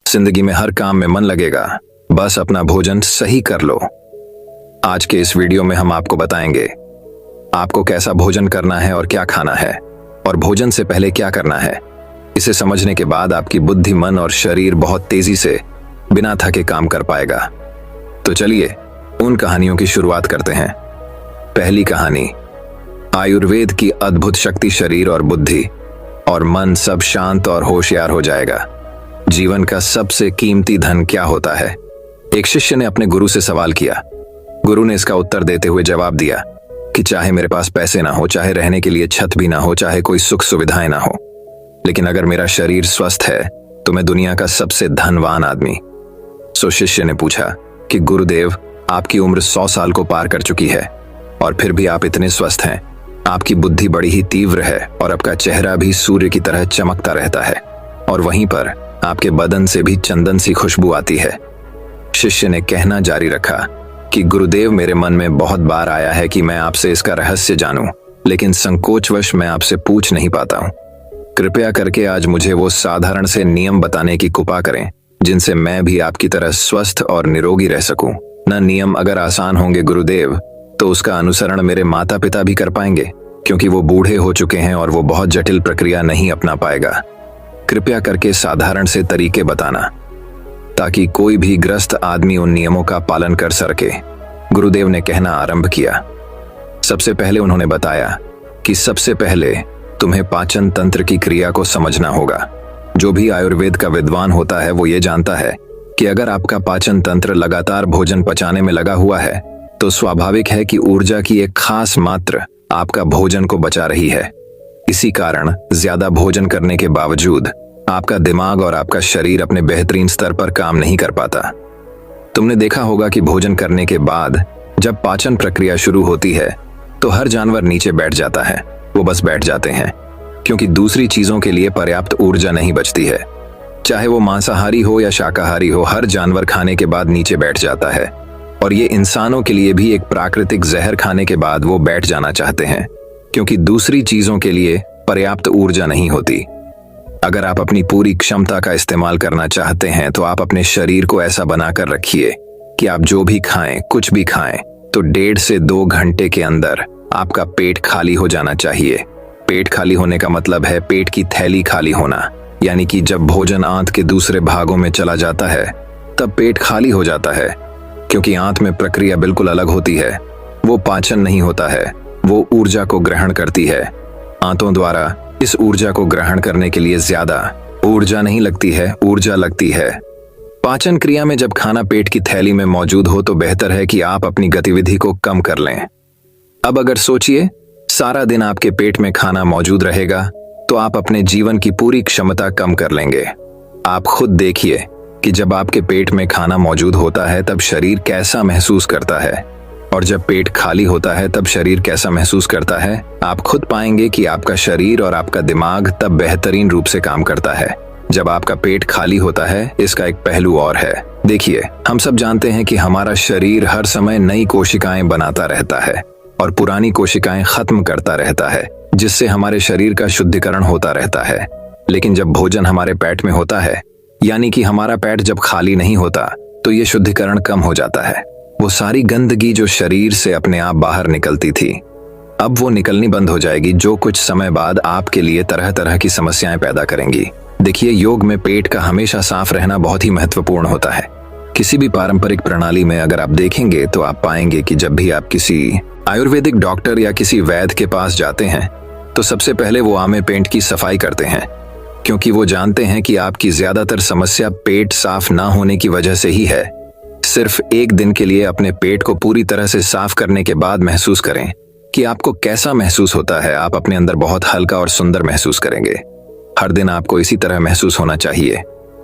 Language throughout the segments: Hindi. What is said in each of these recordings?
जिंदगी में हर काम में मन लगेगा, बस अपना भोजन सही कर लो। आज के इस वीडियो में हम आपको बताएंगे आपको कैसा भोजन करना है और क्या खाना है, और भोजन से पहले क्या करना है। इसे समझने के बाद आपकी बुद्धि, मन और शरीर बहुत तेजी से बिना थके काम कर पाएगा। तो चलिए उन कहानियों की शुरुआत करते हैं। पहली कहानी, आयुर्वेद की अद्भुत शक्ति। शरीर और बुद्धि और मन सब शांत और होशियार हो जाएगा। जीवन का सबसे कीमती धन क्या होता है? एक शिष्य ने अपने गुरु से सवाल किया। गुरु ने इसका उत्तर देते हुए जवाब दिया कि चाहे मेरे पास पैसे ना हो, चाहे रहने के लिए छत भी ना हो, चाहे कोई सुख सुविधाएं ना हो, लेकिन अगर मेरा शरीर स्वस्थ है तो मैं दुनिया का सबसे धनवान आदमी। सो शिष्य ने पूछा कि गुरुदेव, आपकी उम्र 100 साल को पार कर चुकी है और फिर भी आप इतने स्वस्थ हैं। आपकी बुद्धि बड़ी ही तीव्र है और आपका चेहरा भी सूर्य की तरह चमकता रहता है, और वहीं पर आपके बदन से भी चंदन सी खुशबू आती है। शिष्य ने कहना जारी रखा कि गुरुदेव, मेरे मन में बहुत बार आया है कि मैं आपसे इसका रहस्य जानूं, लेकिन संकोचवश मैं आपसे पूछ नहीं पाता हूं। कृपया करके आज मुझे वो साधारण से नियम बताने की कृपा करें जिनसे मैं भी आपकी तरह स्वस्थ और निरोगी रह सकूं। न नियम अगर आसान होंगे गुरुदेव, तो उसका अनुसरण मेरे माता पिता भी कर पाएंगे, क्योंकि वो बूढ़े हो चुके हैं और वो बहुत जटिल प्रक्रिया नहीं अपना पाएगा। कृपया करके साधारण से तरीके बताना ताकि कोई भी ग्रस्त आदमी उन नियमों का पालन कर सके। गुरुदेव ने कहना आरंभ किया। सबसे पहले उन्होंने बताया कि सबसे पहले तुम्हें पाचन तंत्र की क्रिया को समझना होगा। जो भी आयुर्वेद का विद्वान होता है वो ये जानता है कि अगर आपका पाचन तंत्र लगातार भोजन पचाने में लगा हुआ है तो स्वाभाविक है कि ऊर्जा की एक खास मात्रा आपका भोजन को बचा रही है। इसी कारण ज्यादा भोजन करने के बावजूद आपका दिमाग और आपका शरीर अपने बेहतरीन स्तर पर काम नहीं कर पाता। तुमने देखा होगा कि भोजन करने के बाद जब पाचन प्रक्रिया शुरू होती है तो हर जानवर नीचे बैठ जाता है। वो बस बैठ जाते हैं क्योंकि दूसरी चीजों के लिए पर्याप्त ऊर्जा नहीं बचती है। चाहे वो मांसाहारी हो या शाकाहारी हो, हर जानवर खाने के बाद नीचे बैठ जाता है, और ये इंसानों के लिए भी एक प्राकृतिक जहर खाने के बाद वो बैठ जाना चाहते हैं, क्योंकि दूसरी चीजों के लिए पर्याप्त ऊर्जा नहीं होती। अगर आप अपनी पूरी क्षमता का इस्तेमाल करना चाहते हैं तो आप अपने शरीर को ऐसा बनाकर रखिए कि आप जो भी खाएं, कुछ भी खाएं, तो 1.5 से 2 घंटे के अंदर आपका पेट खाली हो जाना चाहिए। पेट खाली होने का मतलब है पेट की थैली खाली होना, यानी कि जब भोजन आंत के दूसरे भागों में चला जाता है तब पेट खाली हो जाता है, क्योंकि आंत में प्रक्रिया बिल्कुल अलग होती है। वो पाचन नहीं होता है, वो ऊर्जा को ग्रहण करती है। आंतों द्वारा इस ऊर्जा को ग्रहण करने के लिए ज्यादा ऊर्जा नहीं लगती है, ऊर्जा लगती है। पाचन क्रिया में जब खाना पेट की थैली में मौजूद हो तो बेहतर है कि आप अपनी गतिविधि को कम कर लें। अब अगर सोचिए, सारा दिन आपके पेट में खाना मौजूद रहेगा तो आप अपने जीवन की पूरी क्षमता कम कर लेंगे। आप खुद देखिए कि जब आपके पेट में खाना मौजूद होता है तब शरीर कैसा महसूस करता है, और जब पेट खाली होता है तब शरीर कैसा महसूस करता है। आप खुद पाएंगे कि आपका शरीर और आपका दिमाग तब बेहतरीन रूप से काम करता है जब आपका पेट खाली होता है। इसका एक पहलू और है। देखिए, हम सब जानते हैं कि हमारा शरीर हर समय नई कोशिकाएं बनाता रहता है और पुरानी कोशिकाएं खत्म करता रहता है, जिससे हमारे शरीर का शुद्धिकरण होता रहता है। लेकिन जब भोजन हमारे पेट में होता है, यानी कि हमारा पेट जब खाली नहीं होता, तो ये शुद्धिकरण कम हो जाता है। वो सारी गंदगी जो शरीर से अपने आप बाहर निकलती थी, अब वो निकलनी बंद हो जाएगी, जो कुछ समय बाद आपके लिए तरह तरह की समस्याएं पैदा करेंगी। देखिए, योग में पेट का हमेशा साफ रहना बहुत ही महत्वपूर्ण होता है। किसी भी पारंपरिक प्रणाली में अगर आप देखेंगे तो आप पाएंगे कि जब भी आप किसी आयुर्वेदिक डॉक्टर या किसी वैद्य के पास जाते हैं तो सबसे पहले वो आमे पेट की सफाई करते हैं, क्योंकि वो जानते हैं कि आपकी ज्यादातर समस्या पेट साफ ना होने की वजह से ही है। सिर्फ एक दिन के लिए अपने पेट को पूरी तरह से साफ करने के बाद महसूस करें कि आपको कैसा महसूस होता है। आप अपने अंदर बहुत हल्का और सुंदर महसूस करेंगे। हर दिन आपको इसी तरह महसूस होना चाहिए।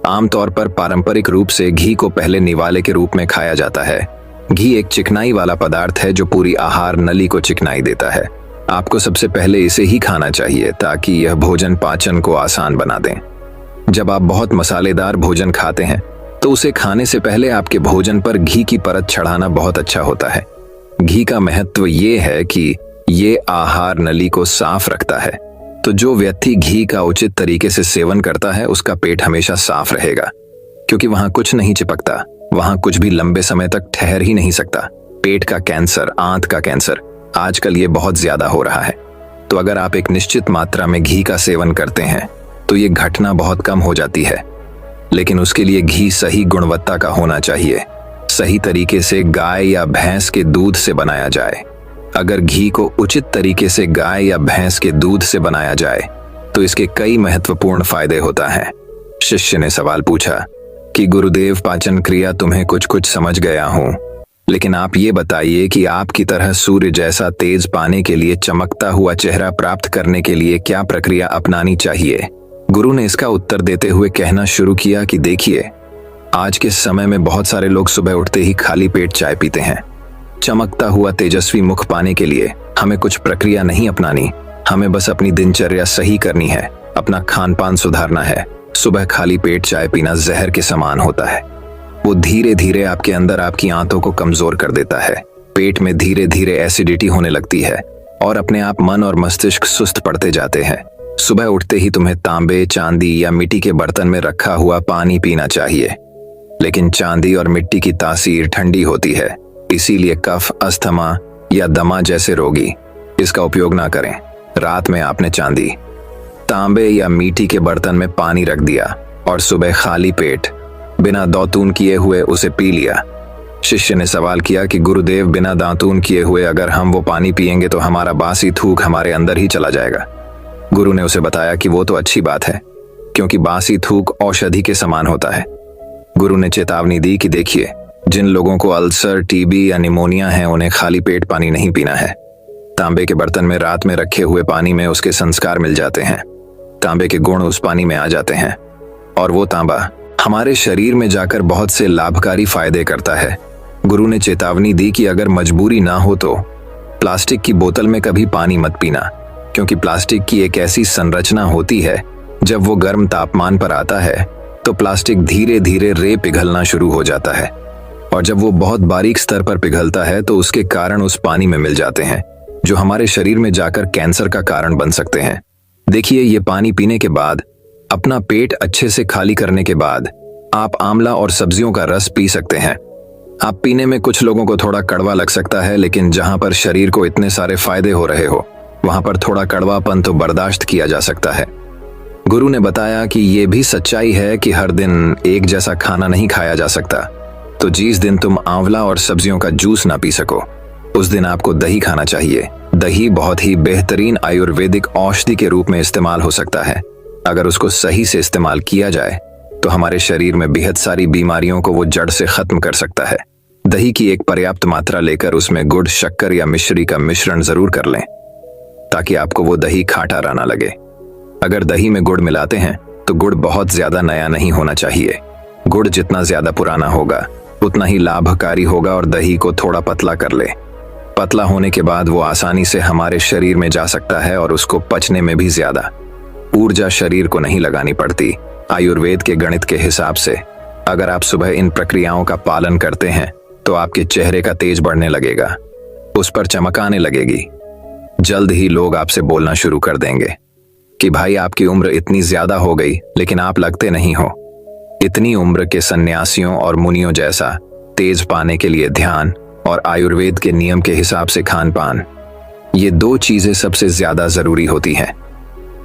आमतौर पर पारंपरिक रूप से घी को पहले निवाले के रूप में खाया जाता है। घी एक चिकनाई वाला पदार्थ है जो पूरी आहार नली को चिकनाई देता है। आपको सबसे पहले इसे ही खाना चाहिए ताकि यह भोजन पाचन को आसान बना दें। जब आप बहुत मसालेदार भोजन खाते हैं तो उसे खाने से पहले आपके भोजन पर घी की परत चढ़ाना बहुत अच्छा होता है। घी का महत्व ये है कि ये आहार नली को साफ रखता है, तो जो व्यक्ति घी का उचित तरीके से सेवन करता है उसका पेट हमेशा साफ रहेगा, क्योंकि वहां कुछ नहीं चिपकता, वहां कुछ भी लंबे समय तक ठहर ही नहीं सकता। पेट का कैंसर, आंत का कैंसर, आजकल ये बहुत ज्यादा हो रहा है। तो अगर आप एक निश्चित मात्रा में घी का सेवन करते हैं तो ये घटना बहुत कम हो जाती है। लेकिन उसके लिए घी सही गुणवत्ता का होना चाहिए, सही तरीके से गाय या भैंस के दूध से बनाया जाए। अगर घी को उचित तरीके से गाय या भैंस के दूध से बनाया जाए तो इसके कई महत्वपूर्ण फायदे होता है। शिष्य ने सवाल पूछा कि गुरुदेव, पाचन क्रिया तुम्हें कुछ कुछ समझ गया हूं, लेकिन आप ये बताइए कि आपकी तरह सूर्य जैसा तेज पाने के लिए, चमकता हुआ चेहरा प्राप्त करने के लिए क्या प्रक्रिया अपनानी चाहिए। गुरु ने इसका उत्तर देते हुए कहना शुरू किया कि देखिए, आज के समय में बहुत सारे लोग सुबह उठते ही खाली पेट चाय पीते हैं। चमकता हुआ तेजस्वी मुख पाने के लिए हमें कुछ प्रक्रिया नहीं अपनानी, हमें बस अपनी दिनचर्या सही करनी है, अपना खान पान सुधारना है। सुबह खाली पेट चाय पीना जहर के समान होता है। वो धीरे धीरे आपके अंदर आपकी आंतों को कमजोर कर देता है। पेट में धीरे धीरे एसिडिटी होने लगती है और अपने आप मन और मस्तिष्क सुस्त पड़ते जाते हैं। सुबह उठते ही तुम्हें तांबे, चांदी या मिट्टी के बर्तन में रखा हुआ पानी पीना चाहिए, लेकिन चांदी और मिट्टी की तासीर ठंडी होती है, इसीलिए कफ, अस्थमा या दमा जैसे रोगी इसका उपयोग ना करें। रात में आपने चांदी, तांबे या मिट्टी के बर्तन में पानी रख दिया और सुबह खाली पेट बिना दातून किए हुए उसे पी लिया। शिष्य ने सवाल किया कि गुरुदेव, बिना दातून किए हुए अगर हम वो पानी पिएंगे तो हमारा बासी थूक हमारे अंदर ही चला जाएगा। गुरु ने उसे बताया कि वो तो अच्छी बात है, क्योंकि बासी थूक औषधि के समान होता है। गुरु ने चेतावनी दी कि देखिए, जिन लोगों को अल्सर, टीबी या निमोनिया है उन्हें खाली पेट पानी नहीं पीना है। तांबे के बर्तन में रात में रखे हुए पानी में उसके संस्कार मिल जाते हैं, तांबे के गुण उस पानी में आ जाते हैं और वो तांबा हमारे शरीर में जाकर बहुत से लाभकारी फायदे करता है। गुरु ने चेतावनी दी कि अगर मजबूरी ना हो तो प्लास्टिक की बोतल में कभी पानी मत पीना, क्योंकि प्लास्टिक की एक ऐसी संरचना होती है, जब वो गर्म तापमान पर आता है तो प्लास्टिक धीरे धीरे रे पिघलना शुरू हो जाता है, और जब वो बहुत बारीक स्तर पर पिघलता है तो उसके कारण उस पानी में मिल जाते हैं, जो हमारे शरीर में जाकर कैंसर का कारण बन सकते हैं। देखिए, ये पानी पीने के बाद, अपना पेट अच्छे से खाली करने के बाद आप आंवला और सब्जियों का रस पी सकते हैं। आप पीने में कुछ लोगों को थोड़ा कड़वा लग सकता है, लेकिन जहां पर शरीर को इतने सारे फायदे हो रहे हो वहां पर थोड़ा कड़वापन तो बर्दाश्त किया जा सकता है। गुरु ने बताया कि ये भी सच्चाई है कि हर दिन एक जैसा खाना नहीं खाया जा सकता, तो जिस दिन तुम आंवला और सब्जियों का जूस ना पी सको उस दिन आपको दही खाना चाहिए। दही बहुत ही बेहतरीन आयुर्वेदिक औषधि के रूप में इस्तेमाल हो सकता है। अगर उसको सही से इस्तेमाल किया जाए तो हमारे शरीर में बेहद सारी बीमारियों को वो जड़ से खत्म कर सकता है। दही की एक पर्याप्त मात्रा लेकर उसमें गुड़, शक्कर या मिश्री का मिश्रण जरूर कर लें, ताकि आपको वो दही खाटा ना लगे। अगर दही में गुड़ मिलाते हैं तो गुड़ बहुत ज्यादा नया नहीं होना चाहिए। गुड़ जितना ज्यादा पुराना होगा उतना ही लाभकारी होगा, और दही को थोड़ा पतला कर ले। पतला होने के बाद वो आसानी से हमारे शरीर में जा सकता है और उसको पचने में भी ज्यादा ऊर्जा शरीर को नहीं लगानी पड़ती। आयुर्वेद के गणित के हिसाब से अगर आप सुबह इन प्रक्रियाओं का पालन करते हैं तो आपके चेहरे का तेज बढ़ने लगेगा, उस पर चमक आने लगेगी। जल्द ही लोग आपसे बोलना शुरू कर देंगे कि भाई, आपकी उम्र इतनी ज्यादा हो गई लेकिन आप लगते नहीं हो। इतनी उम्र के सन्यासियों और मुनियों जैसा तेज पाने के लिए ध्यान और आयुर्वेद के नियम के हिसाब से खान पान, ये दो चीजें सबसे ज्यादा जरूरी होती हैं।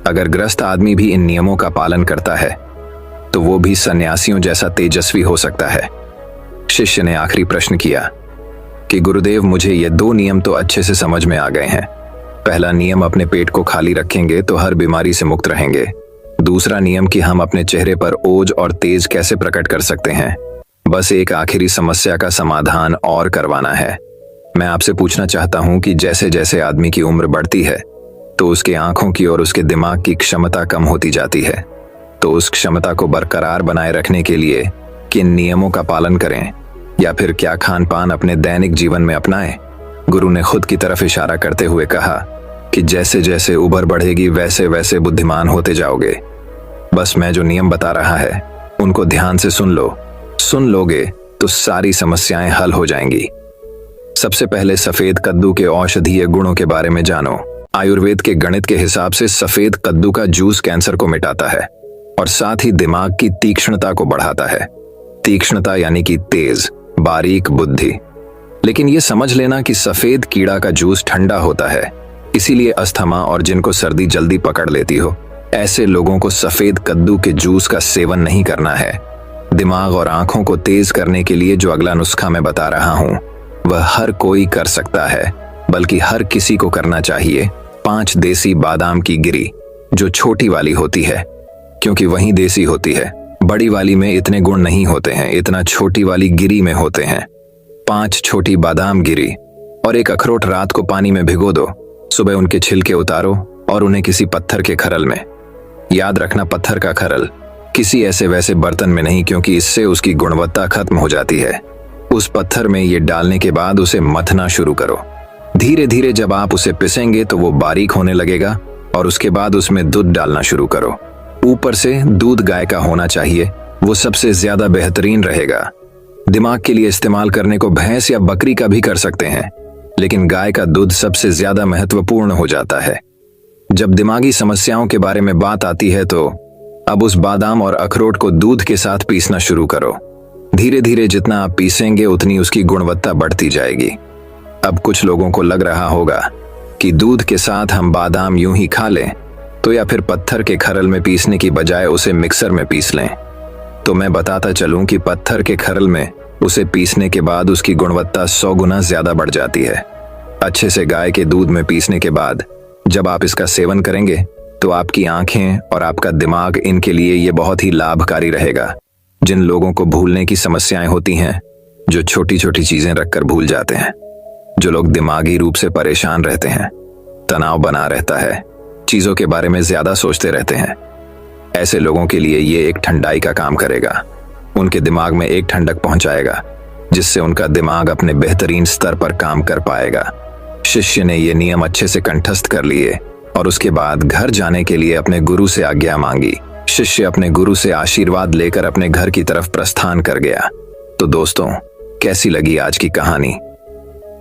अगर ग्रस्त आदमी भी इन नियमों का पालन करता है तो वो भी सन्यासियों जैसा तेजस्वी हो सकता है। शिष्य ने आखिरी प्रश्न किया कि गुरुदेव, मुझे ये दो नियम तो अच्छे से समझ में आ गए हैं। पहला नियम, अपने पेट को खाली रखेंगे तो हर बीमारी से मुक्त रहेंगे। दूसरा नियम कि हम अपने चेहरे पर ओज और तेज कैसे प्रकट कर सकते हैं। बस एक आखिरी समस्या का समाधान और करवाना है। मैं आपसे पूछना चाहता हूं कि जैसे जैसे आदमी की उम्र बढ़ती है तो उसके आंखों की और उसके दिमाग की क्षमता कम होती जाती है, तो उस क्षमता को बरकरार बनाए रखने के लिए किन नियमों का पालन करें, या फिर क्या खान पान अपने दैनिक जीवन में अपनाएं। गुरु ने खुद की तरफ इशारा करते हुए कहा कि जैसे जैसे उम्र बढ़ेगी वैसे वैसे बुद्धिमान होते जाओगे। बस मैं जो नियम बता रहा है उनको ध्यान से सुन लो। सुन लोगे तो सारी समस्याएं हल हो जाएंगी। सबसे पहले सफेद कद्दू के औषधीय गुणों के बारे में जानो। आयुर्वेद के गणित के हिसाब से सफेद कद्दू का जूस कैंसर को मिटाता है और साथ ही दिमाग की तीक्ष्णता को बढ़ाता है। तीक्ष्णता यानी कि तेज, बारीक बुद्धि। लेकिन ये समझ लेना कि सफेद कीड़ा का जूस ठंडा होता है, इसीलिए अस्थमा और जिनको सर्दी जल्दी पकड़ लेती हो, ऐसे लोगों को सफेद कद्दू के जूस का सेवन नहीं करना है। दिमाग और आंखों को तेज करने के लिए जो अगला नुस्खा मैं बता रहा हूं, वह हर कोई कर सकता है, बल्कि हर किसी को करना चाहिए। 5 देसी बादाम की गिरी, जो छोटी वाली होती है, क्योंकि वही देसी होती है। बड़ी वाली में इतने गुण नहीं होते हैं, इतना छोटी वाली गिरी में होते हैं। 5 छोटी बादाम गिरी और 1 अखरोट रात को पानी में भिगो दो। सुबह उनके छिलके उतारो और उन्हें किसी पत्थर के खरल में, याद रखना पत्थर का खरल, किसी ऐसे वैसे बर्तन में नहीं, क्योंकि इससे उसकी गुणवत्ता खत्म हो जाती है। उस पत्थर में ये डालने के बाद उसे मथना शुरू करो। धीरे धीरे जब आप उसे पिसेंगे तो वो बारीक होने लगेगा और उसके बाद उसमें दूध डालना शुरू करो। ऊपर से दूध गाय का होना चाहिए, वो सबसे ज्यादा बेहतरीन रहेगा। दिमाग के लिए इस्तेमाल करने को भैंस या बकरी का भी कर सकते हैं, लेकिन गाय का दूध सबसे ज्यादा महत्वपूर्ण हो जाता है। जब दिमागी समस्याओं के बारे में बात आती है तो अब उस बादाम और अखरोट को दूध के साथ पीसना शुरू करो। धीरे धीरे जितना आप पीसेंगे उतनी उसकी गुणवत्ता बढ़ती जाएगी। अब कुछ लोगों को लग रहा होगा कि दूध के साथ हम बादाम यूं ही खा लें, तो या फिर पत्थर के खरल में पीसने की बजाय उसे मिक्सर में पीस लें। तो मैं बताता चलूं कि पत्थर के खरल में उसे पीसने के बाद उसकी गुणवत्ता 100 गुना ज्यादा बढ़ जाती है। अच्छे से गाय के दूध में पीसने के बाद जब आप इसका सेवन करेंगे तो आपकी आंखें और आपका दिमाग, इनके लिए ये बहुत ही लाभकारी रहेगा। जिन लोगों को भूलने की समस्याएं होती हैं, जो छोटी छोटी चीजें रखकर भूल जाते हैं, जो लोग दिमागी रूप से परेशान रहते हैं, तनाव बना रहता है, चीजों के बारे में ज्यादा सोचते रहते हैं, ऐसे लोगों के लिए ये एक ठंडाई का काम करेगा। उनके दिमाग में एक ठंडक पहुंचाएगा, जिससे उनका दिमाग अपने बेहतरीन स्तर पर काम कर पाएगा। शिष्य ने ये नियम अच्छे से कंठस्थ कर लिए और उसके बाद घर जाने के लिए अपने गुरु से आज्ञा मांगी। शिष्य अपने गुरु से आशीर्वाद लेकर अपने घर की तरफ प्रस्थान कर गया। तो दोस्तों, कैसी लगी आज की कहानी?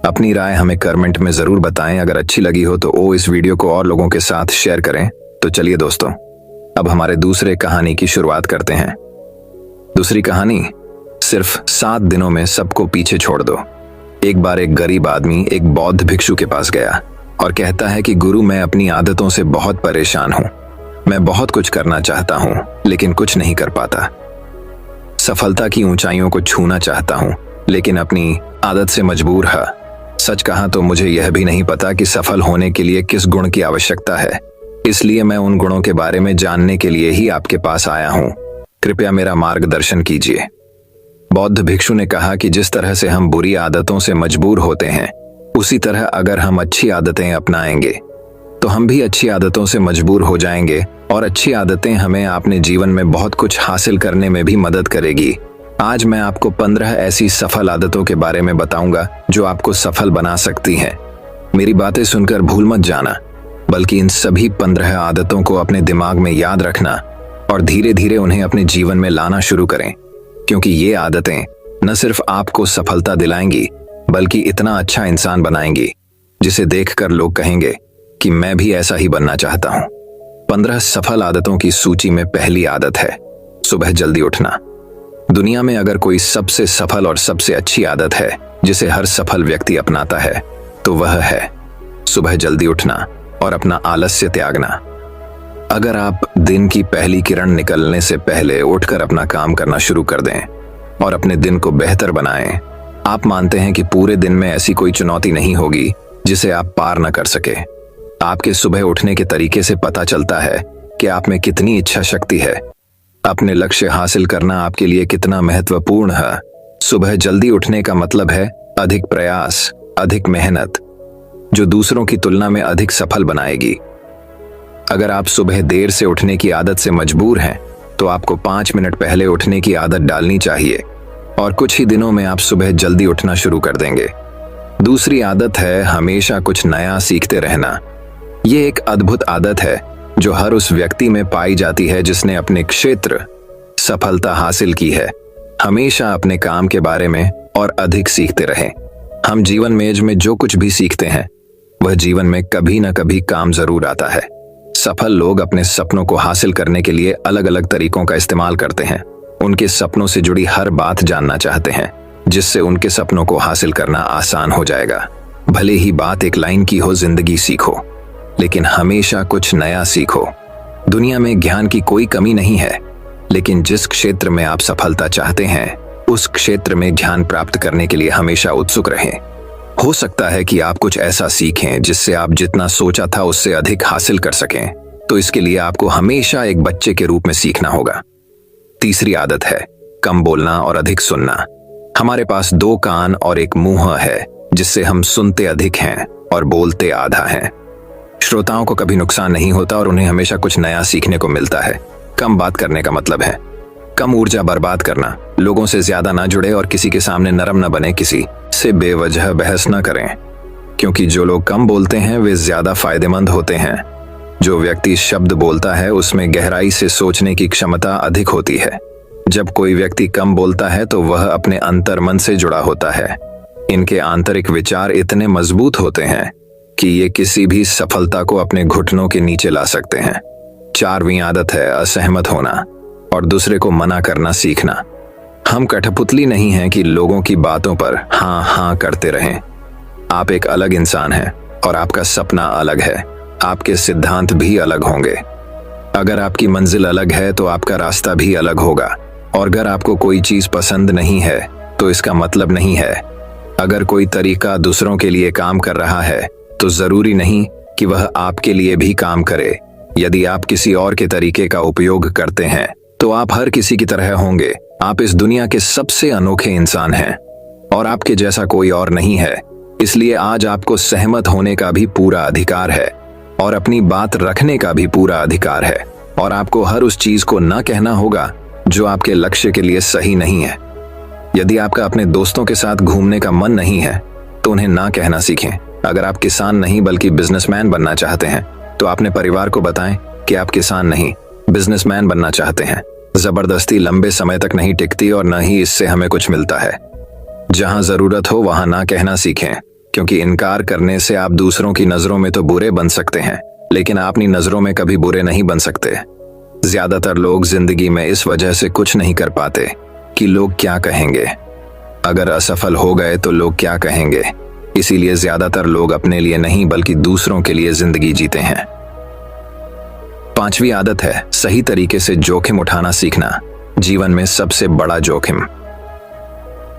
अपनी राय हमें कमेंट में जरूर बताएं। अगर अच्छी लगी हो तो इस वीडियो को और लोगों के साथ शेयर करें। तो चलिए दोस्तों, अब हमारे दूसरे कहानी की शुरुआत करते हैं। दूसरी कहानी, सिर्फ 7 दिनों में सबको पीछे छोड़ दो। एक बार एक गरीब आदमी एक बौद्ध भिक्षु के पास गया और कहता है कि गुरु, मैं अपनी आदतों से बहुत परेशान हूं। मैं बहुत कुछ करना चाहता हूं, लेकिन कुछ नहीं कर पाता। सफलता की ऊंचाइयों को छूना चाहता हूं, लेकिन अपनी आदत से मजबूर है। सच कहा तो मुझे यह भी नहीं पता कि सफल होने के लिए किस गुण की आवश्यकता है। इसलिए मैं उन गुणों के बारे में जानने के लिए ही आपके पास आया हूं। कृपया मेरा मार्गदर्शन कीजिए। बौद्ध भिक्षु ने कहा कि जिस तरह से हम बुरी आदतों से मजबूर होते हैं, उसी तरह अगर हम अच्छी आदतें अपनाएंगे तो हम भी अच्छी आदतों से मजबूर हो जाएंगे, और अच्छी आदतें हमें अपने जीवन में बहुत कुछ हासिल करने में भी मदद करेगी। आज मैं आपको 15 ऐसी सफल आदतों के बारे में बताऊंगा जो आपको सफल बना सकती हैं। मेरी बातें सुनकर भूल मत जाना, बल्कि इन सभी 15 आदतों को अपने दिमाग में याद रखना और धीरे धीरे उन्हें अपने जीवन में लाना शुरू करें, क्योंकि ये आदतें न सिर्फ आपको सफलता दिलाएंगी, बल्कि इतना अच्छा इंसान बनाएंगी जिसे देखकर लोग कहेंगे कि मैं भी ऐसा ही बनना चाहता हूं। 15 सफल आदतों की सूची में पहली आदत है सुबह जल्दी उठना। दुनिया में अगर कोई सबसे सफल और सबसे अच्छी आदत है जिसे हर सफल व्यक्ति अपनाता है, तो वह है सुबह जल्दी उठना और अपना आलस्य त्यागना। अगर आप दिन की पहली किरण निकलने से पहले उठकर अपना काम करना शुरू कर दें और अपने दिन को बेहतर बनाएं, आप मानते हैं कि पूरे दिन में ऐसी कोई चुनौती नहीं होगी जिसे आप पार न कर सके। आपके सुबह उठने के तरीके से पता चलता है कि आप में कितनी इच्छा शक्ति है। अपने लक्ष्य हासिल करना आपके लिए कितना महत्वपूर्ण है। सुबह जल्दी उठने का मतलब है अधिक प्रयास, अधिक मेहनत, जो दूसरों की तुलना में अधिक सफल बनाएगी। अगर आप सुबह देर से उठने की आदत से मजबूर हैं, तो आपको 5 मिनट पहले उठने की आदत डालनी चाहिए और कुछ ही दिनों में आप सुबह जल्दी उठना शुरू कर देंगे। दूसरी आदत है हमेशा कुछ नया सीखते रहना। ये एक अद्भुत आदत है जो हर उस व्यक्ति में पाई जाती है जिसने अपने क्षेत्र सफलता हासिल की है। हमेशा अपने काम के बारे में और अधिक सीखते रहें। हम जीवन में जो कुछ भी सीखते हैं, वह जीवन में कभी न कभी काम जरूर आता है। सफल लोग अपने सपनों को हासिल करने के लिए अलग अलग तरीकों का इस्तेमाल करते हैं। उनके सपनों से जुड़ी हर बात जानना चाहते हैं, जिससे उनके सपनों को हासिल करना आसान हो जाएगा। भले ही बात एक लाइन की हो, जिंदगी सीखो, लेकिन हमेशा कुछ नया सीखो। दुनिया में ज्ञान की कोई कमी नहीं है, लेकिन जिस क्षेत्र में आप सफलता चाहते हैं उस क्षेत्र में ज्ञान प्राप्त करने के लिए हमेशा उत्सुक रहें। हो सकता है कि आप कुछ ऐसा सीखें जिससे आप जितना सोचा था उससे अधिक हासिल कर सकें, तो इसके लिए आपको हमेशा एक बच्चे के रूप में सीखना होगा। तीसरी आदत है कम बोलना और अधिक सुनना। हमारे पास 2 कान और एक मुंह है, जिससे हम सुनते अधिक हैं और बोलते आधा हैं। श्रोताओं को कभी नुकसान नहीं होता और उन्हें हमेशा कुछ नया सीखने को मिलता है। कम बात करने का मतलब है कम ऊर्जा बर्बाद करना। लोगों से ज्यादा ना जुड़े और किसी के सामने नरम न बने, किसी से बेवजह बहस न करें, क्योंकि जो लोग कम बोलते हैं वे ज्यादा फायदेमंद होते हैं। जो व्यक्ति शब्द बोलता है उसमें गहराई से सोचने की क्षमता अधिक होती है। जब कोई व्यक्ति कम बोलता है तो वह अपने अंतर मन से जुड़ा होता है। इनके आंतरिक विचार इतने मजबूत होते हैं कि ये किसी भी सफलता को अपने घुटनों के नीचे ला सकते हैं। 4वीं आदत है असहमत होना और दूसरे को मना करना सीखना। हम कठपुतली नहीं हैं कि लोगों की बातों पर हाँ हाँ करते रहें। आप एक अलग इंसान हैं और आपका सपना अलग है। आपके सिद्धांत भी अलग होंगे। अगर आपकी मंजिल अलग है तो आपका रास्ता भी अलग होगा। और अगर आपको कोई चीज पसंद नहीं है तो इसका मतलब नहीं है। अगर कोई तरीका दूसरों के लिए काम कर रहा है तो जरूरी नहीं कि वह आपके लिए भी काम करे। यदि आप किसी और के तरीके का उपयोग करते हैं तो आप हर किसी की तरह होंगे। आप इस दुनिया के सबसे अनोखे इंसान हैं और आपके जैसा कोई और नहीं है। इसलिए आज आपको सहमत होने का भी पूरा अधिकार है और अपनी बात रखने का भी पूरा अधिकार है। और आपको हर उस चीज को न कहना होगा जो आपके लक्ष्य के लिए सही नहीं है। यदि आपका अपने दोस्तों के साथ घूमने का मन नहीं है तो उन्हें ना कहना सीखें। अगर आप किसान नहीं बल्कि बिजनेसमैन बनना चाहते हैं तो अपने परिवार को बताएं कि आप किसान नहीं बिजनेसमैन बनना चाहते हैं। जबरदस्ती लंबे समय तक नहीं टिकती और न ही इससे हमें कुछ मिलता है। जहां जरूरत हो वहां ना कहना सीखें, क्योंकि इनकार करने से आप दूसरों की नजरों में तो बुरे बन सकते हैं, लेकिन आप अपनी नजरों में कभी बुरे नहीं बन सकते। ज्यादातर लोग जिंदगी में इस वजह से कुछ नहीं कर पाते कि लोग क्या कहेंगे। अगर असफल हो गए तो लोग क्या कहेंगे, इसीलिए ज्यादातर लोग अपने लिए नहीं बल्कि दूसरों के लिए जिंदगी जीते हैं। 5वीं आदत है सही तरीके से जोखिम उठाना सीखना। जीवन में सबसे बड़ा जोखिम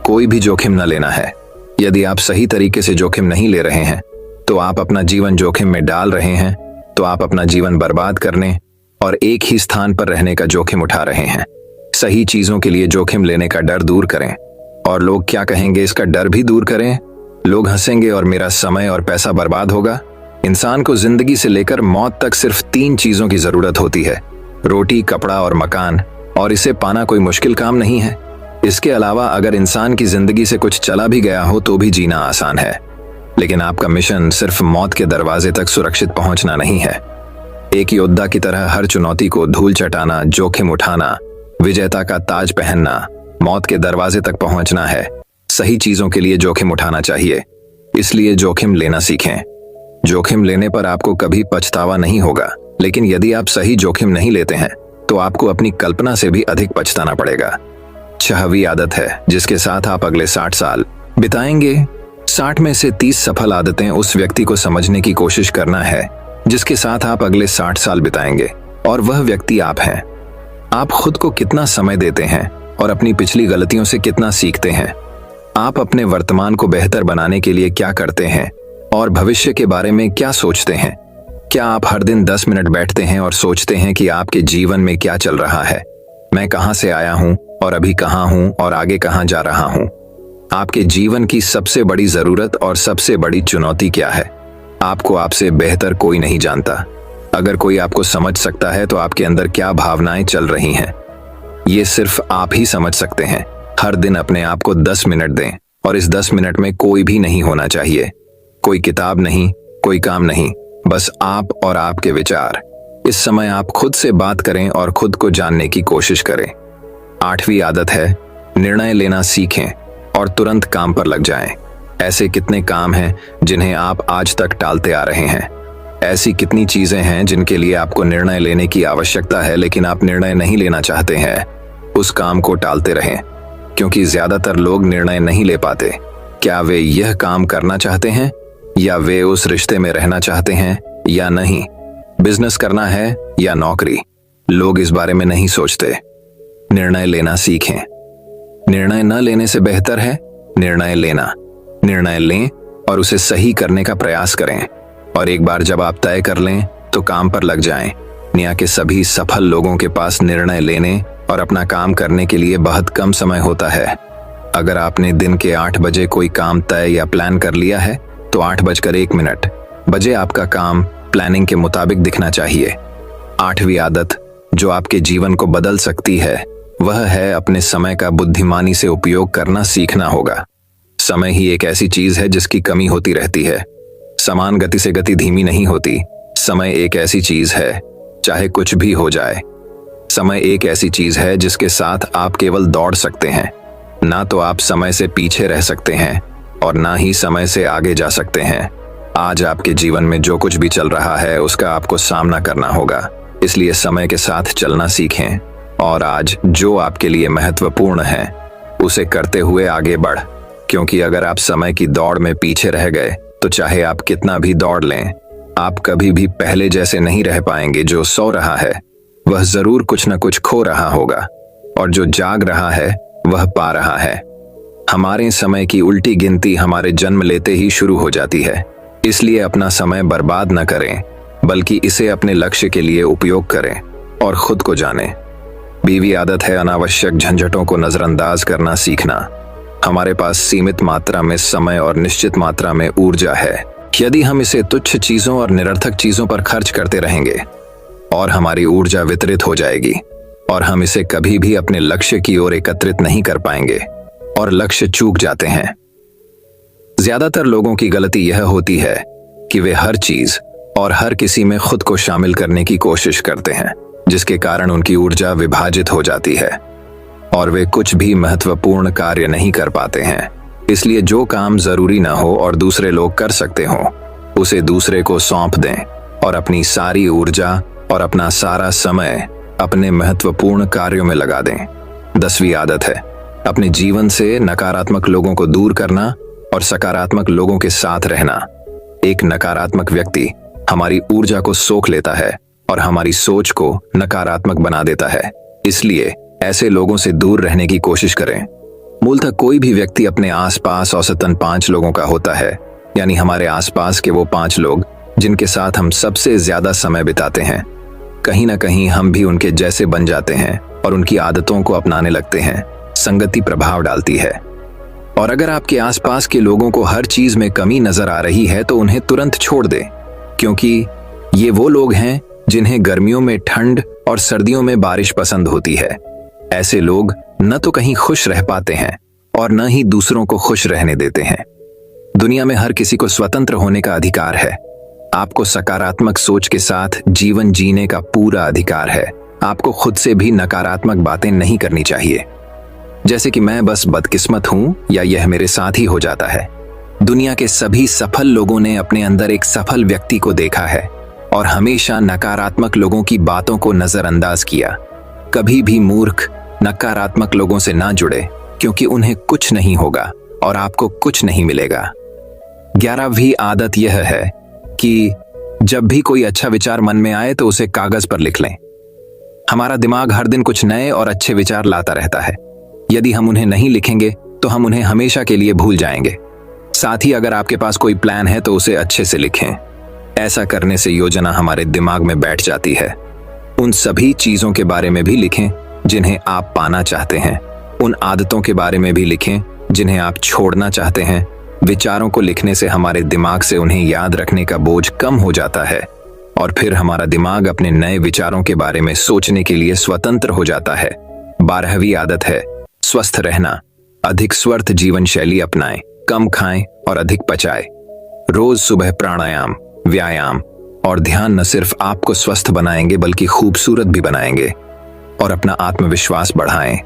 कोई भी जोखिम न लेना है। यदि आप सही तरीके से जोखिम नहीं ले रहे हैं तो आप अपना जीवन जोखिम में डाल रहे हैं। तो आप अपना जीवन बर्बाद करने और एक ही स्थान पर रहने का जोखिम उठा रहे हैं। सही चीजों के लिए जोखिम लेने का डर दूर करें और लोग क्या कहेंगे इसका डर भी दूर करें। लोग हंसेंगे और मेरा समय और पैसा बर्बाद होगा। इंसान को जिंदगी से लेकर मौत तक सिर्फ 3 चीजों की जरूरत होती है, रोटी, कपड़ा और मकान, और इसे पाना कोई मुश्किल काम नहीं है। इसके अलावा अगर इंसान की जिंदगी से कुछ चला भी गया हो तो भी जीना आसान है। लेकिन आपका मिशन सिर्फ मौत के दरवाजे तक सुरक्षित पहुंचना नहीं है। एक योद्धा की तरह हर चुनौती को धूल चटाना, जोखिम उठाना, विजेता का ताज पहनना, मौत के दरवाजे तक पहुंचना है। सही चीजों के लिए जोखिम उठाना चाहिए, इसलिए जोखिम लेना सीखें। जोखिम लेने पर आपको कभी पछतावा नहीं होगा, लेकिन यदि आप सही जोखिम नहीं लेते हैं तो आपको अपनी कल्पना से भी अधिक पछताना पड़ेगा। 6वीं आदत है जिसके साथ आप अगले 60 साल बिताएंगे। 60 में से 30 सफल आदतें उस व्यक्ति को समझने की कोशिश करना है जिसके साथ आप अगले 60 साल बिताएंगे, और वह व्यक्ति आप हैं। आप खुद को कितना समय देते हैं और अपनी पिछली गलतियों से कितना सीखते हैं। आप अपने वर्तमान को बेहतर बनाने के लिए क्या करते हैं और भविष्य के बारे में क्या सोचते हैं। क्या आप हर दिन 10 मिनट बैठते हैं और सोचते हैं कि आपके जीवन में क्या चल रहा है, मैं कहां से आया हूं और अभी कहां हूं और आगे कहां जा रहा हूं। आपके जीवन की सबसे बड़ी जरूरत और सबसे बड़ी चुनौती क्या है। आपको आपसे बेहतर कोई नहीं जानता। अगर कोई आपको समझ सकता है तो आपके अंदर क्या भावनाएं चल रही हैं, ये सिर्फ आप ही समझ सकते हैं। हर दिन अपने आप को 10 मिनट दें और इस 10 मिनट में कोई भी नहीं होना चाहिए। कोई किताब नहीं, कोई काम नहीं, बस आप और आपके विचार। इस समय आप खुद से बात करें और खुद को जानने की कोशिश करें। 8वीं आदत है निर्णय लेना सीखें और तुरंत काम पर लग जाएं। ऐसे कितने काम हैं जिन्हें आप आज तक टालते आ रहे हैं। ऐसी कितनी चीजें हैं जिनके लिए आपको निर्णय लेने की आवश्यकता है लेकिन आप निर्णय नहीं लेना चाहते हैं। उस काम को टालते रहें, क्योंकि ज्यादातर लोग निर्णय नहीं ले पाते। क्या वे यह काम करना चाहते हैं, या वे उस रिश्ते में रहना चाहते हैं या नहीं, बिजनेस करना है या नौकरी। लोग इस बारे में नहीं सोचते। निर्णय लेना सीखें। निर्णय न लेने से बेहतर है निर्णय लेना। निर्णय लें और उसे सही करने का प्रयास करें, और एक बार जब आप तय कर लें तो काम पर लग जाएं। दुनिया के सभी सफल लोगों के पास निर्णय लेने और अपना काम करने के लिए बहुत कम समय होता है। अगर आपने दिन के 8 बजे कोई काम तय या प्लान कर लिया है तो 8:01 बजे आपका काम प्लानिंग के मुताबिक दिखना चाहिए। 8वीं आदत जो आपके जीवन को बदल सकती है वह है अपने समय का बुद्धिमानी से उपयोग करना सीखना होगा। समय ही एक ऐसी चीज है जिसकी कमी होती रहती है। समान गति से गति धीमी नहीं होती। समय एक ऐसी चीज है, चाहे कुछ भी हो जाए, समय एक ऐसी चीज है जिसके साथ आप केवल दौड़ सकते हैं। ना तो आप समय से पीछे रह सकते हैं और ना ही समय से आगे जा सकते हैं। आज आपके जीवन में जो कुछ भी चल रहा है उसका आपको सामना करना होगा, इसलिए समय के साथ चलना सीखें और आज जो आपके लिए महत्वपूर्ण है उसे करते हुए आगे बढ़। क्योंकि अगर आप समय की दौड़ में पीछे रह गए तो चाहे आप कितना भी दौड़ लें, आप कभी भी पहले जैसे नहीं रह पाएंगे। जो सो रहा है वह जरूर कुछ न कुछ खो रहा होगा, और जो जाग रहा है वह पा रहा है। हमारे समय की उल्टी गिनती हमारे जन्म लेते ही शुरू हो जाती है। इसलिए अपना समय बर्बाद न करें, बल्कि इसे अपने लक्ष्य के लिए उपयोग करें और खुद को जानें। 20वीं आदत है अनावश्यक झंझटों को नजरअंदाज करना सीखना। हमारे पास सीमित मात्रा में समय और निश्चित मात्रा में ऊर्जा है। यदि हम इसे तुच्छ चीजों और निरर्थक चीजों पर खर्च करते रहेंगे और हमारी ऊर्जा वितरित हो जाएगी और हम इसे कभी भी अपने लक्ष्य की ओर एकत्रित नहीं कर पाएंगे और लक्ष्य चूक जाते हैं। ज्यादातर लोगों की गलती यह होती है कि वे हर चीज और हर किसी में खुद को शामिल करने की कोशिश करते हैं, जिसके कारण उनकी ऊर्जा विभाजित हो जाती है और वे कुछ भी महत्वपूर्ण कार्य नहीं कर पाते हैं। इसलिए जो काम जरूरी ना हो और दूसरे लोग कर सकते हो उसे दूसरे को सौंप दें और अपनी सारी ऊर्जा और अपना सारा समय अपने महत्वपूर्ण कार्यों में लगा दें। 10वीं आदत है अपने जीवन से नकारात्मक लोगों को दूर करना और सकारात्मक लोगों के साथ रहना। एक नकारात्मक व्यक्ति हमारी ऊर्जा को सोख लेता है और हमारी सोच को नकारात्मक बना देता है। इसलिए ऐसे लोगों से दूर रहने की कोशिश करें। मूलतः कोई भी व्यक्ति अपने आसपास औसतन 5 लोगों का होता है, यानी हमारे आसपास के वो 5 लोग जिनके साथ हम सबसे ज्यादा समय बिताते हैं। कहीं ना कहीं हम भी उनके जैसे बन जाते हैं और उनकी आदतों को अपनाने लगते हैं। संगति प्रभाव डालती है, और अगर आपके आसपास के लोगों को हर चीज में कमी नजर आ रही है तो उन्हें तुरंत छोड़ दें, क्योंकि ये वो लोग हैं जिन्हें गर्मियों में ठंड और सर्दियों में बारिश पसंद होती है। ऐसे लोग न तो कहीं खुश रह पाते हैं और न ही दूसरों को खुश रहने देते हैं। दुनिया में हर किसी को स्वतंत्र होने का अधिकार है। आपको सकारात्मक सोच के साथ जीवन जीने का पूरा अधिकार है। आपको खुद से भी नकारात्मक बातें नहीं करनी चाहिए, जैसे कि मैं बस बदकिस्मत हूं या यह मेरे साथ ही हो जाता है। दुनिया के सभी सफल लोगों ने अपने अंदर एक सफल व्यक्ति को देखा है और हमेशा नकारात्मक लोगों की बातों को नजरअंदाज किया। कभी भी मूर्ख नकारात्मक लोगों से ना जुड़े, क्योंकि उन्हें कुछ नहीं होगा और आपको कुछ नहीं मिलेगा। 11वीं आदत यह है कि जब भी कोई अच्छा विचार मन में आए तो उसे कागज पर लिख लें। हमारा दिमाग हर दिन कुछ नए और अच्छे विचार लाता रहता है। यदि हम उन्हें नहीं लिखेंगे तो हम उन्हें हमेशा के लिए भूल जाएंगे। साथ ही अगर आपके पास कोई प्लान है तो उसे अच्छे से लिखें। ऐसा करने से योजना हमारे दिमाग में बैठ जाती है। उन सभी चीजों के बारे में भी लिखें जिन्हें आप पाना चाहते हैं। उन आदतों के बारे में भी लिखें जिन्हें आप छोड़ना चाहते हैं। विचारों को लिखने से हमारे दिमाग से उन्हें याद रखने का बोझ कम हो जाता है और फिर हमारा दिमाग अपने नए विचारों के बारे में सोचने के लिए स्वतंत्र हो जाता है। 12वीं आदत है स्वस्थ रहना। अधिक स्वस्थ जीवन शैली अपनाएं, कम खाएं और अधिक पचाएं। रोज सुबह प्राणायाम, व्यायाम और ध्यान न सिर्फ आपको स्वस्थ बनाएंगे बल्कि खूबसूरत भी बनाएंगे और अपना आत्मविश्वास बढ़ाएं।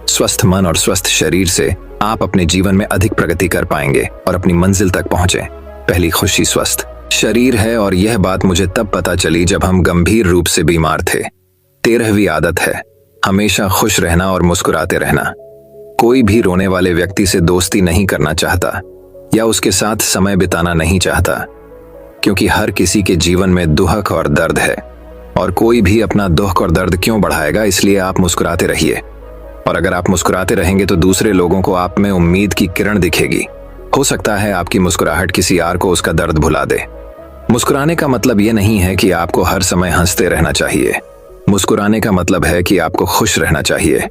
स्वस्थ मन और स्वस्थ शरीर से आप अपने जीवन में अधिक प्रगति कर पाएंगे और अपनी मंजिल तक पहुंचे। पहली खुशी स्वस्थ शरीर है, और यह बात मुझे तब पता चली जब हम गंभीर रूप से बीमार थे। 13वीं आदत है हमेशा खुश रहना और मुस्कुराते रहना। कोई भी रोने वाले व्यक्ति से दोस्ती नहीं करना चाहता या उसके साथ समय बिताना नहीं चाहता, क्योंकि हर किसी के जीवन में दुख और दर्द है और कोई भी अपना दुख और दर्द क्यों बढ़ाएगा। इसलिए आप मुस्कुराते रहिए, और अगर आप मुस्कुराते रहेंगे तो दूसरे लोगों को आप में उम्मीद की किरण दिखेगी। हो सकता है आपकी मुस्कुराहट किसी और को उसका दर्द भुला दे। मुस्कुराने का मतलब ये नहीं है कि आपको हर समय हंसते रहना चाहिए। मुस्कुराने का मतलब है कि आपको खुश रहना चाहिए।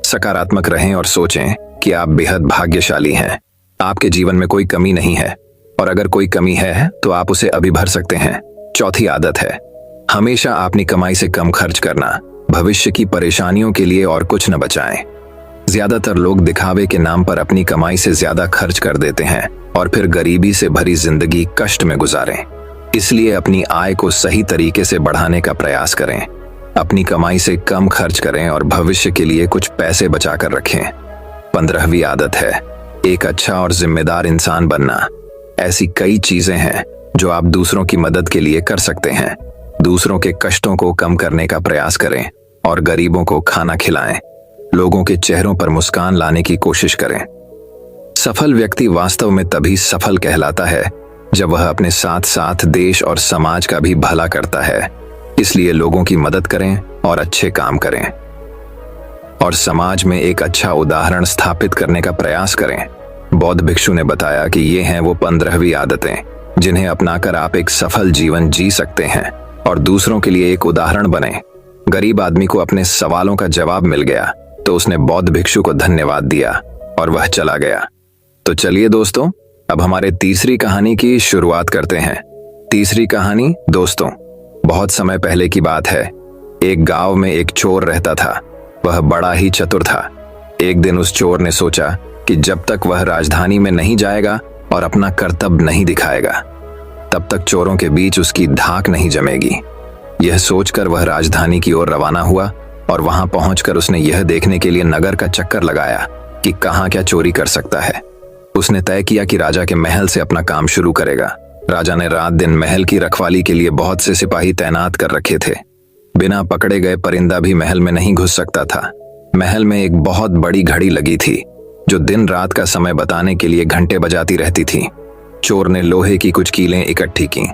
सकारात्मक रहें और सोचें कि आप बेहद भाग्यशाली हैं। आपके जीवन में कोई कमी नहीं है, और अगर कोई कमी है तो आप उसे अभी भर सकते हैं। चौथी आदत है हमेशा अपनी कमाई से कम खर्च करना। भविष्य की परेशानियों के लिए और कुछ न बचाएं। ज्यादातर लोग दिखावे के नाम पर अपनी कमाई से ज्यादा खर्च कर देते हैं और फिर गरीबी से भरी जिंदगी कष्ट में गुजारें। इसलिए अपनी आय को सही तरीके से बढ़ाने का प्रयास करें। अपनी कमाई से कम खर्च करें और भविष्य के लिए कुछ पैसे बचाकर रखें। 15वीं आदत है एक अच्छा और जिम्मेदार इंसान बनना। ऐसी कई चीजें हैं जो आप दूसरों की मदद के लिए कर सकते हैं। दूसरों के कष्टों को कम करने का प्रयास करें और गरीबों को खाना खिलाएं। लोगों के चेहरों पर मुस्कान लाने की कोशिश करें। सफल व्यक्ति वास्तव में तभी सफल कहलाता है जब वह अपने साथ साथ देश और समाज का भी भला करता है। इसलिए लोगों की मदद करें और अच्छे काम करें और समाज में एक अच्छा उदाहरण स्थापित करने का प्रयास करें। बौद्ध भिक्षु ने बताया कि ये हैं वो 15वीं आदतें जिन्हें अपनाकर आप एक सफल जीवन जी सकते हैं और दूसरों के लिए एक उदाहरण बने। गरीब आदमी को अपने सवालों का जवाब मिल गया तो उसने बौद्ध भिक्षु को धन्यवाद दिया और वह चला गया। तो चलिए दोस्तों, अब हमारे तीसरी कहानी की शुरुआत करते हैं। तीसरी कहानी दोस्तों, बहुत समय पहले की बात है। एक गांव में एक चोर रहता था। वह बड़ा ही चतुर था। एक दिन उस चोर ने सोचा कि जब तक वह राजधानी में नहीं जाएगा और अपना कर्तव्य नहीं दिखाएगा, तब तक चोरों के बीच उसकी धाक नहीं जमेगी। यह सोचकर वह राजधानी की ओर रवाना हुआ और वहां पहुंचकर उसने यह देखने के लिए नगर का चक्कर लगाया कि कहां क्या चोरी कर सकता है। उसने तय किया कि राजा के महल से अपना काम शुरू करेगा। राजा ने रात दिन महल की रखवाली के लिए बहुत से सिपाही तैनात कर रखे थे। बिना पकड़े गए परिंदा भी महल में नहीं घुस सकता था। महल में एक बहुत बड़ी घड़ी लगी थी जो दिन रात का समय बताने के लिए घंटे बजाती रहती थी। चोर ने लोहे की कुछ कीलें इकट्ठी की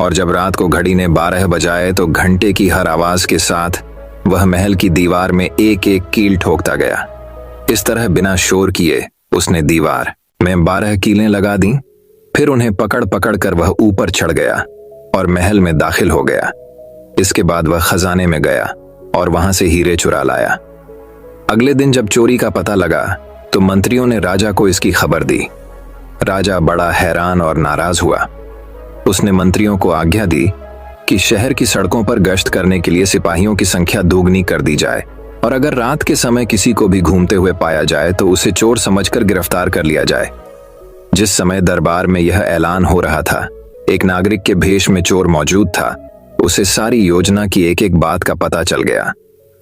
और जब रात को घड़ी ने 12 बजाए तो घंटे की हर आवाज के साथ वह महल की दीवार में एक एक कील ठोकता गया। इस तरह बिना शोर किए उसने दीवार में 12 कीलें लगा दी। फिर उन्हें पकड़ पकड़ कर वह ऊपर चढ़ गया और महल में दाखिल हो गया। इसके बाद वह खजाने में गया और वहां से हीरे चुरा लाया। अगले दिन जब चोरी का पता लगा तो मंत्रियों ने राजा को इसकी खबर दी। राजा बड़ा हैरान और नाराज हुआ। उसने मंत्रियों को आज्ञा दी कि शहर की सड़कों पर गश्त करने के लिए सिपाहियों की संख्या दोगुनी कर दी जाए और अगर रात के समय किसी को भी घूमते हुए पाया जाए तो उसे चोर समझकर गिरफ्तार कर लिया जाए। जिस समय दरबार में यह ऐलान हो रहा था, एक नागरिक के भेष में चोर मौजूद था। उसे सारी योजना की एक एक बात का पता चल गया।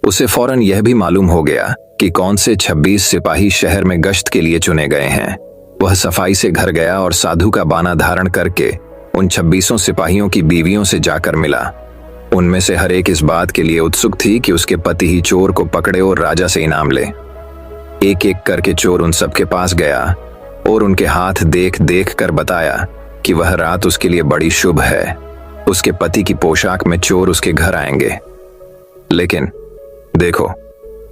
उसे फौरन यह भी मालूम हो गया कि कौन से 26 सिपाही शहर में गश्त के लिए चुने गए हैं। वह सफाई से घर गया और साधु का बाना धारण करके उन 26 सिपाहियों की बीवियों से जाकर मिला। उनमें से हर एक इस बात के लिए उत्सुक थी कि उसके पति ही चोर को पकड़े और राजा से इनाम ले। एक एक करके चोर उन सबके पास गया और उनके हाथ देख देख कर बताया कि वह रात उसके लिए बड़ी शुभ है। उसके पति की पोशाक में चोर उसके घर आएंगे। लेकिन देखो,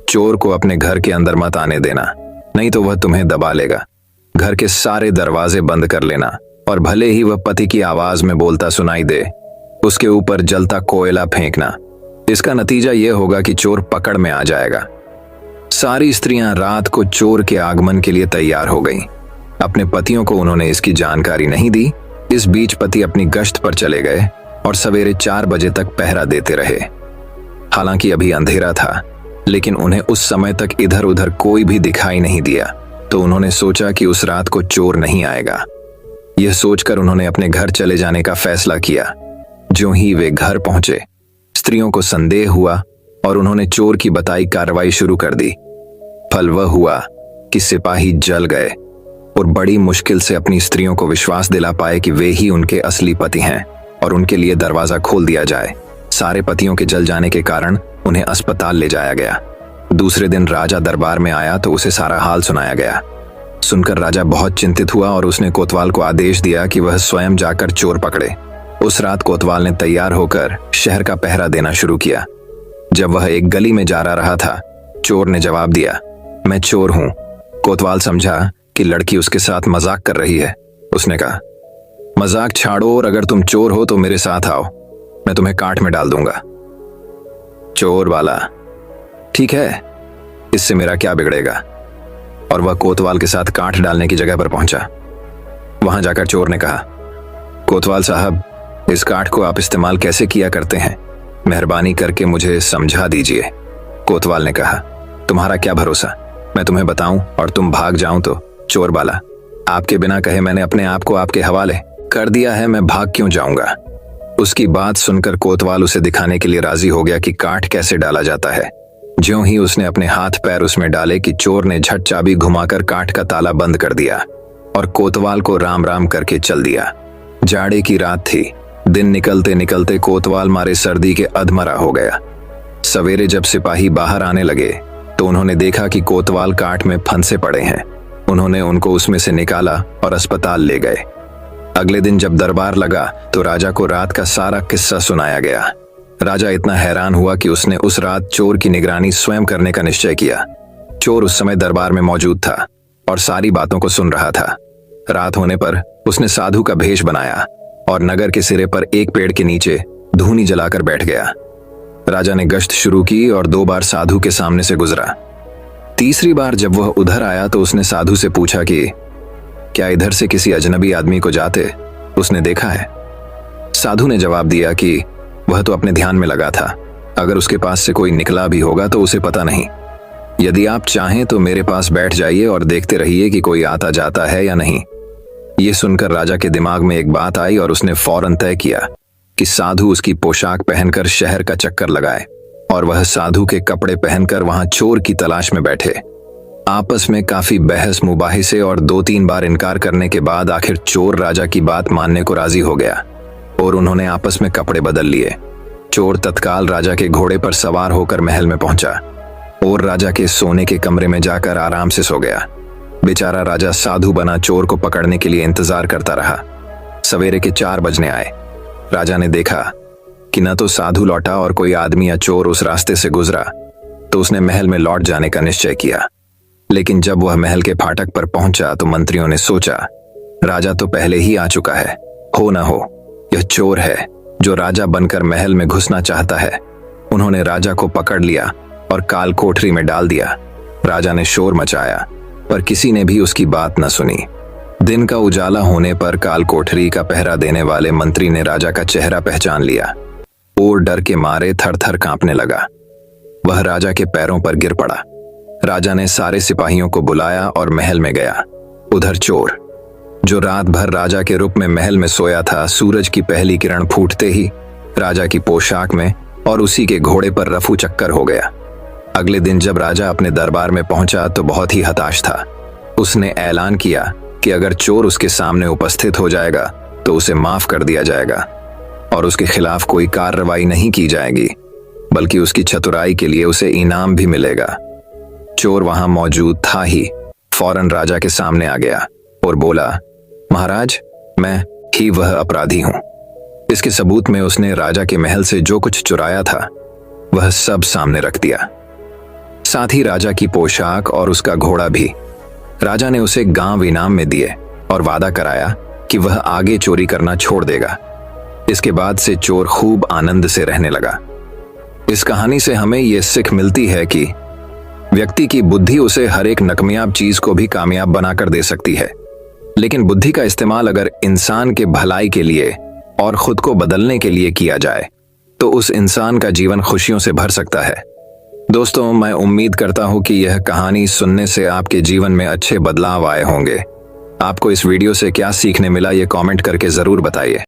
चोर को अपने घर के अंदर मत आने देना, नहीं तो वह तुम्हें दबा लेगा। घर के सारे दरवाजे बंद कर लेना और भले ही वह पति की आवाज में बोलता सुनाई दे, उसके ऊपर जलता कोयला फेंकना। इसका नतीजा यह होगा कि चोर पकड़ में आ जाएगा। सारी स्त्रियां रात को चोर के आगमन के लिए तैयार हो गईं। अपने पतियों को उन्होंने इसकी जानकारी नहीं दी। इस बीच पति अपनी गश्त पर चले गए और सवेरे 4 बजे तक पहरा देते रहे। हालांकि अभी अंधेरा था, लेकिन उन्हें उस समय तक इधर उधर कोई भी दिखाई नहीं दिया, तो उन्होंने सोचा कि उस रात को चोर नहीं आएगा। यह सोचकर उन्होंने अपने घर चले जाने का फैसला किया। ज्यों ही वे घर पहुंचे, स्त्रियों को संदेह हुआ और उन्होंने चोर की बताई कार्रवाई शुरू कर दी। फल वह हुआ कि सिपाही जल गए और बड़ी मुश्किल से अपनी स्त्रियों को विश्वास दिला पाए कि वे ही उनके असली पति हैं और उनके लिए दरवाजा खोल दिया जाए। सारे पतियों के जल जाने के कारण उन्हें अस्पताल ले जाया गया। दूसरे दिन राजा दरबार में आया तो उसे सारा हाल सुनाया गया। सुनकर राजा बहुत चिंतित हुआ और उसने कोतवाल को आदेश दिया कि वह स्वयं जाकर चोर पकड़े। उस रात कोतवाल ने तैयार होकर शहर का पहरा देना शुरू किया। जब वह एक गली में जा रहा था, चोर ने जवाब दिया, मैं चोर हूं। कोतवाल समझा कि लड़की उसके साथ मजाक कर रही है। उसने कहा, मजाक छाड़ो और अगर तुम चोर हो तो मेरे साथ आओ, मैं तुम्हें काट में डाल दूंगा। चोर वाला, ठीक है, इससे मेरा क्या बिगड़ेगा। और वह कोतवाल के साथ काट डालने की जगह पर पहुंचा। वहां जाकर चोर ने कहा, कोतवाल साहब, इस काठ को आप इस्तेमाल कैसे किया करते हैं, मेहरबानी करके मुझे समझा दीजिए। कोतवाल ने कहा, तुम्हारा क्या भरोसा, मैं तुम्हें बताऊं और तुम भाग जाऊं तो। चोर वाला, आपके बिना कहे मैंने अपने आप को आपके हवाले कर दिया है, मैं भाग क्यों जाऊंगा। उसकी बात सुनकर कोतवाल उसे दिखाने के लिए राजी हो गया कि काठ कैसे डाला जाता है। ज्यों ही उसने अपने हाथ पैर उसमें डाले कि चोर ने झट चाबी घुमाकर काठ का ताला बंद कर दिया और कोतवाल को राम राम करके चल दिया। जाड़े की रात थी। दिन निकलते निकलते कोतवाल मारे सर्दी के अधमरा हो गया। सवेरे जब सिपाही बाहर आने लगे तो उन्होंने देखा कि कोतवाल काठ में फंसे पड़े हैं। उन्होंने उनको उसमें से निकाला और अस्पताल ले गए। अगले दिन जब दरबार लगा तो राजा को रात का सारा किस्सा सुनाया गया। राजा इतना हैरान हुआ कि उसने उस रात चोर की निगरानी स्वयं करने का निश्चय किया। चोर उस समय दरबार में मौजूद था और सारी बातों को सुन रहा था। रात होने पर उसने साधु का भेष बनाया और नगर के सिरे पर एक पेड़ के नीचे धूनी जलाकर बैठ गया। राजा ने गश्त शुरू की और 2 बार साधु के सामने से गुजरा। तीसरी बार जब वह उधर आया तो उसने साधु से पूछा कि क्या इधर से किसी अजनबी आदमी को जाते उसने देखा है। साधु ने जवाब दिया कि वह तो अपने ध्यान में लगा था, अगर उसके पास से कोई निकला भी होगा तो उसे पता नहीं। यदि आप चाहें तो मेरे पास बैठ जाइए और देखते रहिए कि कोई आता जाता है या नहीं। ये सुनकर राजा के दिमाग में एक बात आई और उसने फौरन तय किया कि साधु उसकी पोशाक पहनकर शहर का चक्कर लगाए और वह साधु के कपड़े पहनकर वहां चोर की तलाश में बैठे। आपस में काफी बहस मुबाहिसे और 2-3 बार इनकार करने के बाद आखिर चोर राजा की बात मानने को राजी हो गया और उन्होंने आपस में कपड़े बदल लिए। चोर तत्काल राजा के घोड़े पर सवार होकर महल में पहुंचा और राजा के सोने के कमरे में जाकर आराम से सो गया। बेचारा राजा साधु बना चोर को पकड़ने के लिए इंतजार करता रहा। सवेरे के 4 बजने आए। राजा ने देखा कि न तो साधु लौटा और कोई आदमी या चोर उस रास्ते से गुजरा, तो उसने महल में लौट जाने का निश्चय किया। लेकिन जब वह महल के फाटक पर पहुंचा तो मंत्रियों ने सोचा, राजा तो पहले ही आ चुका है, हो ना हो यह चोर है जो राजा बनकर महल में घुसना चाहता है। उन्होंने राजा को पकड़ लिया और काल कोठरी में डाल दिया। राजा ने शोर मचाया पर किसी ने भी उसकी बात न सुनी। दिन का उजाला होने पर काल कोठरी का पहरा देने वाले मंत्री ने राजा का चेहरा पहचान लिया और डर के मारे थर-थर कांपने लगा। वह राजा के पैरों पर गिर पड़ा। राजा ने सारे सिपाहियों को बुलाया और महल में गया। उधर चोर, जो रात भर राजा के रूप में महल में सोया था, सूरज की पहली किरण फूटते ही राजा की पोशाक में और उसी के घोड़े पर रफू चक्कर हो गया। अगले दिन जब राजा अपने दरबार में पहुंचा तो बहुत ही हताश था। उसने ऐलान किया कि अगर चोर उसके सामने उपस्थित हो जाएगा तो उसे माफ कर दिया जाएगा और उसके खिलाफ कोई कार्रवाई नहीं की जाएगी, बल्कि उसकी चतुराई के लिए उसे इनाम भी मिलेगा। चोर वहां मौजूद था ही फौरन राजा के सामने आ गया और बोला, महाराज, मैं ही वह अपराधी हूं। इसके सबूत में उसने राजा के महल से जो कुछ चुराया था वह सब सामने रख दिया, साथ ही राजा की पोशाक और उसका घोड़ा भी। राजा ने उसे गांव इनाम में दिए और वादा कराया कि वह आगे चोरी करना छोड़ देगा। इसके बाद से चोर खूब आनंद से रहने लगा। इस कहानी से हमें यह सीख मिलती है कि व्यक्ति की बुद्धि उसे हर एक नाकामयाब चीज को भी कामयाब बनाकर दे सकती है, लेकिन बुद्धि का इस्तेमाल अगर इंसान के भलाई के लिए और खुद को बदलने के लिए किया जाए तो उस इंसान का जीवन खुशियों से भर सकता है। दोस्तों, मैं उम्मीद करता हूं कि यह कहानी सुनने से आपके जीवन में अच्छे बदलाव आए होंगे। आपको इस वीडियो से क्या सीखने मिला ये कमेंट करके जरूर बताइए।